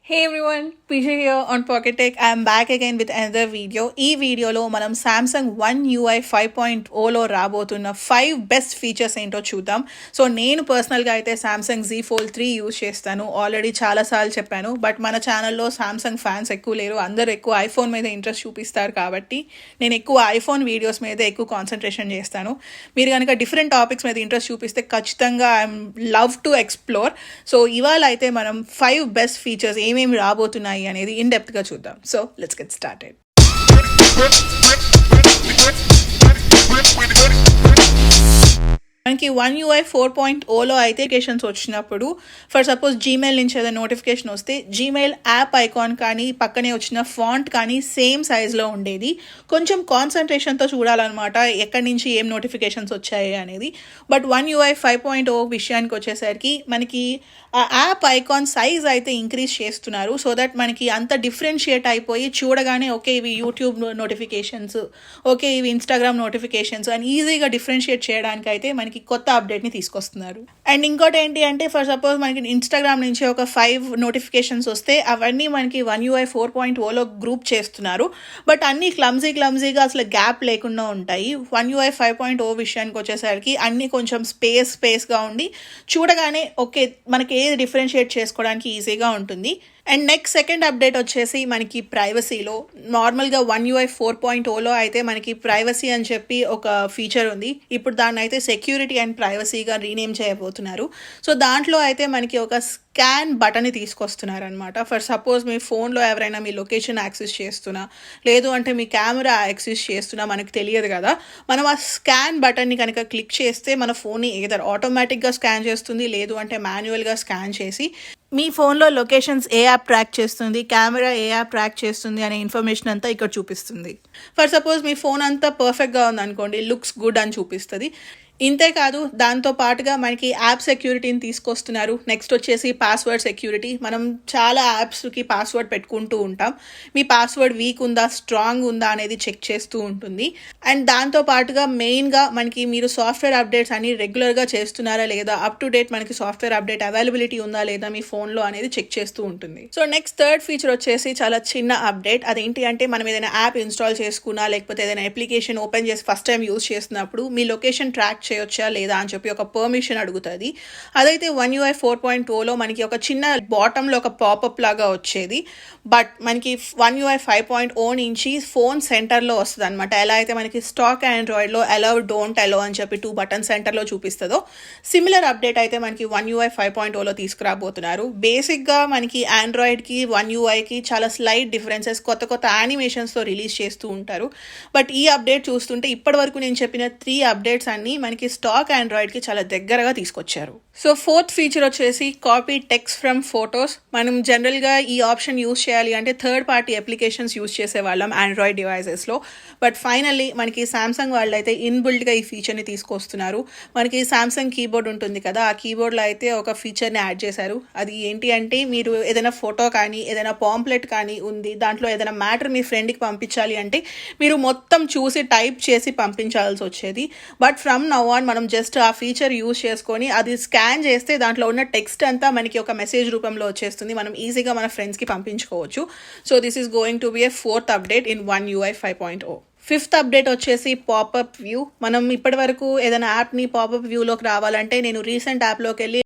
Hey everyone, Pisha here on PocketTech. I'm back again with another video. ఈ వీడియోలో మనం Samsung One UI 5.0లో రాబోతున్న 5 best features ఏంటో చూద్దాం. సో నేను పర్సనల్గా అయితే Samsung Z Fold 3 యూజ్ చేస్తాను. ఆల్రెడీ చాలాసార్లు చెప్పాను. బట్ మన ఛానల్లో Samsung ఫ్యాన్స్ ఎక్కువ లేరు. అందరూ ఎక్కువ ఐఫోన్ మీద ఇంట్రెస్ట్ చూపిస్తారు కాబట్టి నేను ఎక్కువ ఐఫోన్ వీడియోస్ మీద ఎక్కువ కాన్సన్ట్రేషన్ చేస్తాను. మీరు కనుక డిఫరెంట్ టాపిక్స్ మీద ఇంట్రెస్ట్ చూపిస్తే ఖచ్చితంగా I'm love to explore. So ఇవాళ అయితే మనం 5 బెస్ట్ ఫీచర్స్ ఏమేమి రాబోతున్నాయి అనేది ఇన్ డెప్త్ గా చూద్దాం. So let's get started. మనకి వన్ యూఐ 4.0లో అయితే నోటిఫికేషన్స్ వచ్చినప్పుడు ఫర్ సపోజ్ జీమెయిల్ నుంచి ఏదైనా నోటిఫికేషన్ వస్తే జీమెయిల్ యాప్ ఐకాన్ కానీ పక్కనే వచ్చిన ఫాంట్ కానీ సేమ్ సైజ్లో ఉండేది. కొంచెం కాన్సన్ట్రేషన్తో చూడాలన్నమాట ఎక్కడి నుంచి ఏం నోటిఫికేషన్స్ వచ్చాయి అనేది. బట్ వన్ యూఐ 5.0 విషయానికి వచ్చేసరికి మనకి ఆ యాప్ ఐకాన్ సైజ్ అయితే ఇంక్రీజ్ చేస్తున్నారు. సో దట్ మనకి అంత డిఫరెన్షియేట్ అయిపోయి చూడగానే ఓకే ఇవి యూట్యూబ్ నోటిఫికేషన్స్, ఓకే ఇవి ఇన్స్టాగ్రామ్ నోటిఫికేషన్స్ అని ఈజీగా డిఫరెన్షియేట్ చేయడానికి అయితే మనకి కొత్త అప్డేట్ని తీసుకొస్తున్నారు. అండ్ ఇంకోటి ఏంటి అంటే ఫర్ సపోజ్ మనకి ఇన్స్టాగ్రామ్ నుంచి ఒక 5 నోటిఫికేషన్స్ వస్తే అవన్నీ మనకి వన్ యూఐ 4.0లో గ్రూప్ చేస్తున్నారు. బట్ అన్నీ క్లమ్జీగా అసలు గ్యాప్ లేకుండా ఉంటాయి. వన్ యూఐ 5.0 విషయానికి వచ్చేసరికి అన్నీ కొంచెం స్పేస్గా ఉండి చూడగానే ఓకే మనకి ఏది డిఫరెన్షియేట్ చేసుకోవడానికి ఈజీగా ఉంటుంది. అండ్ నెక్స్ట్ సెకండ్ అప్డేట్ వచ్చేసి మనకి ప్రైవసీలో నార్మల్గా వన్ యూఐ 4.0లో అయితే మనకి ప్రైవసీ అని చెప్పి ఒక ఫీచర్ ఉంది. ఇప్పుడు దాన్ని అయితే సెక్యూరిటీ అండ్ ప్రైవసీగా రీనేమ్ చేయబోతున్నారు. సో దాంట్లో అయితే మనకి ఒక స్కాన్ బటన్ని తీసుకొస్తున్నారు అనమాట. ఫర్ సపోజ్ మీ ఫోన్లో ఎవరైనా మీ లొకేషన్ యాక్సెస్ చేస్తున్నా లేదు అంటే మీ కెమెరా యాక్సెస్ చేస్తున్నా మనకు తెలియదు కదా, మనం ఆ స్కాన్ బటన్ని కనుక క్లిక్ చేస్తే మన ఫోన్ని ఏదర్ ఆటోమేటిక్గా స్కాన్ చేస్తుంది లేదు అంటే మాన్యువల్గా స్కాన్ చేసి మీ ఫోన్లో లొకేషన్స్ ఏ యాప్ ట్రాక్ చేస్తుంది, కెమెరా ఏ యాప్ ట్రాక్ చేస్తుంది అనే ఇన్ఫర్మేషన్ అంతా ఇక్కడ చూపిస్తుంది. ఫర్ సపోజ్ మీ ఫోన్ అంతా పర్ఫెక్ట్గా ఉందనుకోండి, లుక్స్ గుడ్ అని చూపిస్తుంది. ఇంతే కాదు, దాంతో పాటుగా మనకి యాప్ సెక్యూరిటీని తీసుకొస్తున్నారు. నెక్స్ట్ వచ్చేసి పాస్వర్డ్ సెక్యూరిటీ. మనం చాలా యాప్స్కి పాస్వర్డ్ పెట్టుకుంటూ ఉంటాం. మీ పాస్వర్డ్ వీక్ ఉందా స్ట్రాంగ్ ఉందా అనేది చెక్ చేస్తూ ఉంటుంది. అండ్ దాంతో పాటుగా మెయిన్గా మనకి మీరు సాఫ్ట్వేర్ అప్డేట్స్ అన్ని రెగ్యులర్గా చేస్తున్నారా లేదా, అప్ టు డేట్ మనకి సాఫ్ట్వేర్ అప్డేట్ అవైలబిలిటీ ఉందా లేదా మీ ఫోన్లో అనేది చెక్ చేస్తూ ఉంటుంది. సో నెక్స్ట్ థర్డ్ ఫీచర్ వచ్చేసి చాలా చిన్న అప్డేట్. అదేంటి అంటే మనం ఏదైనా యాప్ ఇన్స్టాల్ చేసుకున్నా లేకపోతే ఏదైనా అప్లికేషన్ ఓపెన్ చేసి ఫస్ట్ టైం యూజ్ చేస్తున్నప్పుడు మీ లొకేషన్ ట్రాక్ చేయొచ్చా లేదా అని చెప్పి ఒక పర్మిషన్ అడుగుతుంది. అదైతే వన్ యూఐ 4.0లో మనకి ఒక చిన్న బాటంలో ఒక పాపప్ లాగా వచ్చేది. బట్ మనకి వన్ యూఐ 5.0 నుంచి ఫోన్ సెంటర్లో వస్తుంది అనమాట. ఎలా అయితే మనకి స్టాక్ ఆండ్రాయిడ్లో అలౌ డోంట్ అలౌ అని చెప్పి 2 బటన్ సెంటర్లో చూపిస్తుందో సిమిలర్ అప్డేట్ అయితే మనకి వన్ యూఐ 5.0లో తీసుకురాబోతున్నారు. బేసిక్గా మనకి ఆండ్రాయిడ్కి వన్ యూఐకి చాలా స్లైట్ డిఫరెన్సెస్, కొత్త యానిమేషన్స్తో రిలీజ్ చేస్తూ ఉంటారు. బట్ ఈ అప్డేట్ చూస్తుంటే ఇప్పటి వరకు నేను చెప్పిన 3 అప్డేట్స్ అన్ని మనకి స్టాక్ ఆండ్రాయిడ్కి చాలా దగ్గరగా తీసుకొచ్చారు. సో ఫోర్త్ ఫీచర్ వచ్చేసి కాపీ టెక్స్ట్ ఫ్రమ్ ఫొటోస్. మనం జనరల్గా ఈ ఆప్షన్ యూజ్ చేయాలి అంటే థర్డ్ పార్టీ అప్లికేషన్స్ యూజ్ చేసేవాళ్ళం ఆండ్రాయిడ్ డివైజెస్లో. బట్ ఫైనల్లీ మనకి సామ్సంగ్ వాళ్ళు అయితే ఇన్బిల్ట్గా ఈ ఫీచర్ని తీసుకొస్తున్నారు. మనకి సామ్సంగ్ కీబోర్డ్ ఉంటుంది కదా, ఆ కీబోర్డ్లో అయితే ఒక ఫీచర్ని యాడ్ చేశారు. అది ఏంటి అంటే మీరు ఏదైనా ఫోటో కానీ ఏదైనా పాంప్లెట్ కానీ ఉంది, దాంట్లో ఏదైనా మ్యాటర్ మీ ఫ్రెండ్కి పంపించాలి అంటే మీరు మొత్తం చూసి టైప్ చేసి పంపించాల్సి వచ్చేది. బట్ ఫ్రమ్ నౌ ఆన్ మనం జస్ట్ ఆ ఫీచర్ యూజ్ చేసుకొని అది స్కాన్ చేస్తే దాంట్లో ఉన్న టెక్స్ట్ అంతా మనకి ఒక మెసేజ్ రూపంలో వచ్చేస్తుంది. మనం ఈజీగా మన ఫ్రెండ్స్కి పంపించుకోవచ్చు. So this is going to be A fourth update in one UI 5.0. Fifth update వచ్చేసి పాపప్ వ్యూ. మనం ఇప్పటి వరకు ఏదైనా యాప్ని పాపప్ వ్యూలోకి రావాలంటే నేను రీసెంట్ యాప్లోకి వెళ్ళి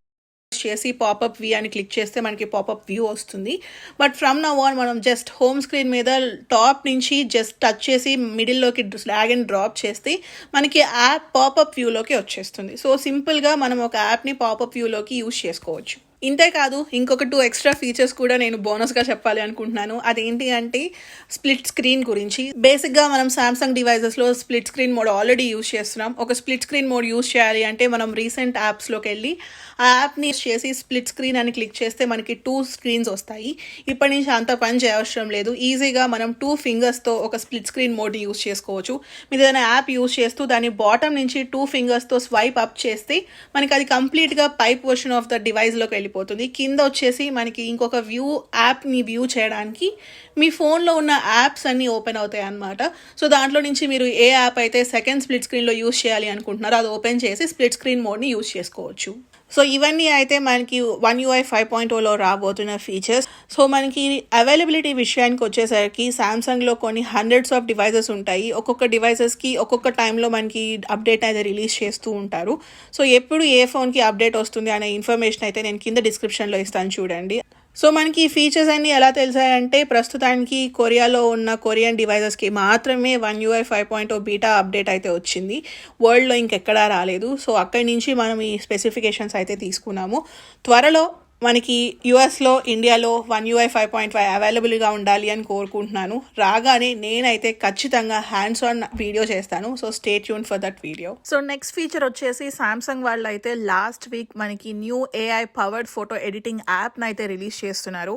చేసి పాపప్ వ్యూ అని క్లిక్ చేస్తే మనకి పాపప్ వ్యూ వస్తుంది. బట్ ఫ్రమ్ నౌ ఆన్ మనం జస్ట్ హోమ్ స్క్రీన్ మీద టాప్ నుంచి జస్ట్ టచ్ చేసి మిడిల్లోకి డ్రాగ్ అండ్ డ్రాప్ చేస్తే మనకి యాప్ పాపప్ వ్యూలోకి వచ్చేస్తుంది. సో సింపుల్గా మనం ఒక యాప్ని పాపప్ వ్యూలోకి యూజ్ చేసుకోవచ్చు. ఇంతే కాదు, ఇంకొక 2 ఎక్స్ట్రా ఫీచర్స్ కూడా నేను బోనస్గా చెప్పాలి అనుకుంటున్నాను. అదేంటి అంటే స్ప్లిట్ స్క్రీన్ గురించి. బేసిక్గా మనం సామ్సంగ్ డివైజెస్లో split screen mode already use చేస్తున్నాం. ఒక స్ప్లిట్ స్క్రీన్ మోడ్ యూజ్ చేయాలి అంటే మనం రీసెంట్ యాప్స్లోకి వెళ్ళి ఆ యాప్ని చేసి స్ప్లిట్ స్క్రీన్ అని క్లిక్ చేస్తే మనకి 2 స్క్రీన్స్ వస్తాయి. ఇప్పటి నుంచి అంత పని చేయవసరం లేదు. ఈజీగా మనం 2 ఫింగర్స్తో ఒక స్ప్లిట్ స్క్రీన్ మోడ్ని యూజ్ చేసుకోవచ్చు. మీరు ఏదైనా యాప్ యూజ్ చేస్తూ దాని బాటమ్ నుంచి 2 ఫింగర్స్తో స్వైప్ అప్ చేస్తే మనకి అది కంప్లీట్గా పైప్ వర్షన్ ఆఫ్ ద డివైస్లోకి వెళ్ళిపోతుంది. కింద వచ్చేసి మనకి ఇంకొక యాప్ని వ్యూ చేయడానికి మీ ఫోన్లో ఉన్న యాప్స్ అన్నీ ఓపెన్ అవుతాయి అన్నమాట. సో దాంట్లో నుంచి మీరు ఏ యాప్ అయితే సెకండ్ స్ప్లిట్ స్క్రీన్లో యూజ్ చేయాలి అనుకుంటున్నారో అది ఓపెన్ చేసి స్ప్లిట్ స్క్రీన్ మోడ్ని యూజ్ చేసుకోవచ్చు. సో ఇవన్నీ అయితే మనకి వన్ UI 5.0లో రాబోతున్న ఫీచర్స్. సో మనకి అవైలబిలిటీ విషయానికి వచ్చేసరికి సామ్సంగ్లో కొన్ని హండ్రెడ్స్ ఆఫ్ డివైజెస్ ఉంటాయి. ఒక్కొక్క డివైజెస్కి ఒక్కొక్క టైంలో మనకి అప్డేట్ అయితే రిలీజ్ చేస్తూ ఉంటారు. సో ఎప్పుడు ఏ ఫోన్కి అప్డేట్ వస్తుంది అనే ఇన్ఫర్మేషన్ అయితే నేను కింద డిస్క్రిప్షన్లో ఇస్తాను చూడండి. సో మనకి ఈ ఫీచర్స్ అన్నీ ఎలా తెలిసాయంటే ప్రస్తుతానికి కొరియాలో ఉన్న కొరియన్ డివైజెస్కి మాత్రమే UI 5.0 బీటా అప్డేట్ అయితే వచ్చింది. వరల్డ్లో ఇంకెక్కడా రాలేదు. సో అక్కడి నుంచి మనం ఈ స్పెసిఫికేషన్స్ అయితే తీసుకున్నాము. త్వరలో మనకి యూఎస్లో, ఇండియాలో UI 5.5 అవైలబుల్గా ఉండాలి అని కోరుకుంటున్నాను. రాగానే నేనైతే ఖచ్చితంగా హ్యాండ్స్ ఆన్ వీడియో చేస్తాను. So stay tune for that video. So next feature వచ్చేసి సామ్సంగ్ వాళ్ళు అయితే లాస్ట్ వీక్ మనకి new AI powered photo editing యాప్ని అయితే రిలీజ్ చేస్తున్నారు.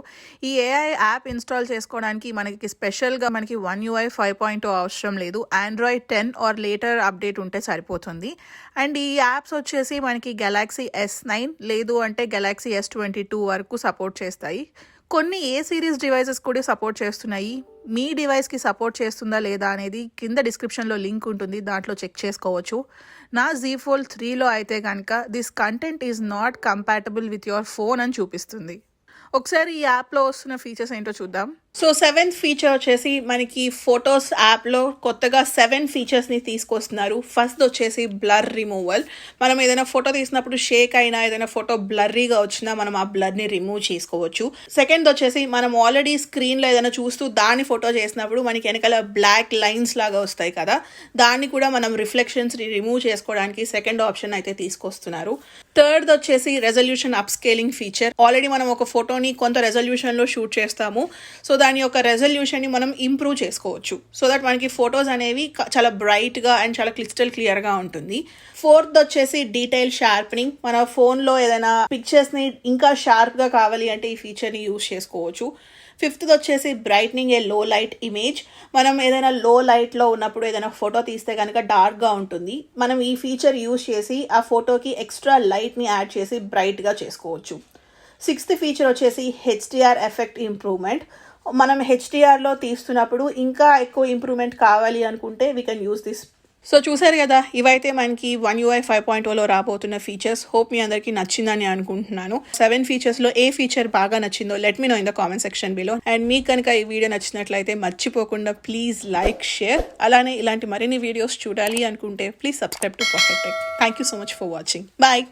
ఈ AI యాప్ ఇన్స్టాల్ చేసుకోవడానికి మనకి స్పెషల్గా మనకి UI 5.0 అవసరం లేదు. Android 10 ఆర్ లేటర్ అప్డేట్ ఉంటే సరిపోతుంది. అండ్ ఈ యాప్స్ వచ్చేసి మనకి Galaxy S9 లేదు అంటే Galaxy S22 వరకు సపోర్ట్ చేస్తాయి. కొన్ని ఏ సిరీస్ డివైజెస్ కూడా సపోర్ట్ చేస్తున్నాయి. మీ డివైస్కి సపోర్ట్ చేస్తుందా లేదా అనేది కింద డిస్క్రిప్షన్లో లింక్ ఉంటుంది, దాంట్లో చెక్ చేసుకోవచ్చు. నా Z Fold 3లో అయితే కనుక this content is not compatible with your phone అని చూపిస్తుంది. ఒకసారి ఈ యాప్లో వస్తున్న ఫీచర్స్ ఏంటో చూద్దాం. సో 7th ఫీచర్ వచ్చేసి మనకి ఫొటోస్ యాప్లో కొత్తగా 7 ఫీచర్స్ని తీసుకొస్తున్నారు. ఫస్ట్ వచ్చేసి బ్లర్ రిమూవల్. మనం ఏదైనా ఫోటో తీసినప్పుడు షేక్ అయినా ఏదైనా ఫోటో బ్లర్రీగా వచ్చినా మనం ఆ బ్లర్ని రిమూవ్ చేసుకోవచ్చు. సెకండ్ వచ్చేసి మనం ఆల్రెడీ స్క్రీన్లో ఏదైనా చూస్తూ దాన్ని ఫోటో చేసినప్పుడు మనకి వెనకాల బ్లాక్ లైన్స్ లాగా వస్తాయి కదా, దాన్ని కూడా మనం రిఫ్లెక్షన్స్ని రిమూవ్ చేసుకోవడానికి సెకండ్ ఆప్షన్ అయితే తీసుకొస్తున్నారు. థర్డ్ వచ్చేసి resolution up scaling feature. Already మనం ఒక ఫోటోని కొంత రెజల్యూషన్లో షూట్ చేస్తాము. సో దాని యొక్క రెజల్యూషన్ని మనం ఇంప్రూవ్ చేసుకోవచ్చు. సో దట్ మనకి ఫొటోస్ అనేవి చాలా బ్రైట్గా అండ్ చాలా క్లియర్గా ఉంటుంది. ఫోర్త్ వచ్చేసి డీటెయిల్ షార్పనింగ్. మన ఫోన్లో ఏదైనా పిక్చర్స్ని ఇంకా షార్ప్గా కావాలి అంటే ఈ ఫీచర్ని యూజ్ చేసుకోవచ్చు. ఫిఫ్త్ వచ్చేసి బ్రైట్నింగ్ ఏ లో లైట్ ఇమేజ్. మనం ఏదైనా లో లైట్లో ఉన్నప్పుడు ఏదైనా ఫోటో తీస్తే కనుక డార్క్గా ఉంటుంది. మనం ఈ ఫీచర్ యూజ్ చేసి ఆ ఫోటోకి ఎక్స్ట్రా లైట్ని యాడ్ చేసి బ్రైట్గా చేసుకోవచ్చు. సిక్స్త్ ఫీచర్ వచ్చేసి HDR ఎఫెక్ట్ ఇంప్రూవ్మెంట్. మనం HDRలో తీస్తున్నప్పుడు ఇంకా ఎక్కువ ఇంప్రూవ్మెంట్ కావాలి అనుకుంటే we can use this. So చూసారు కదా, ఇవైతే మనకి UI 5.0లో రాబోతున్న ఫీచర్స్. హోప్ మీ అందరికీ నచ్చిందని అనుకుంటున్నాను. 7 ఫీచర్స్లో ఏ ఫీచర్ బాగా నచ్చిందో let me know in the comment section below. And మీకు కనుక ఈ వీడియో నచ్చినట్లయితే మర్చిపోకుండా ప్లీజ్ లైక్, షేర్. అలానే ఇలాంటి మరిన్ని వీడియోస్ చూడాలి అనుకుంటే please subscribe to PocketTech. Thank you so much for watching. Bye.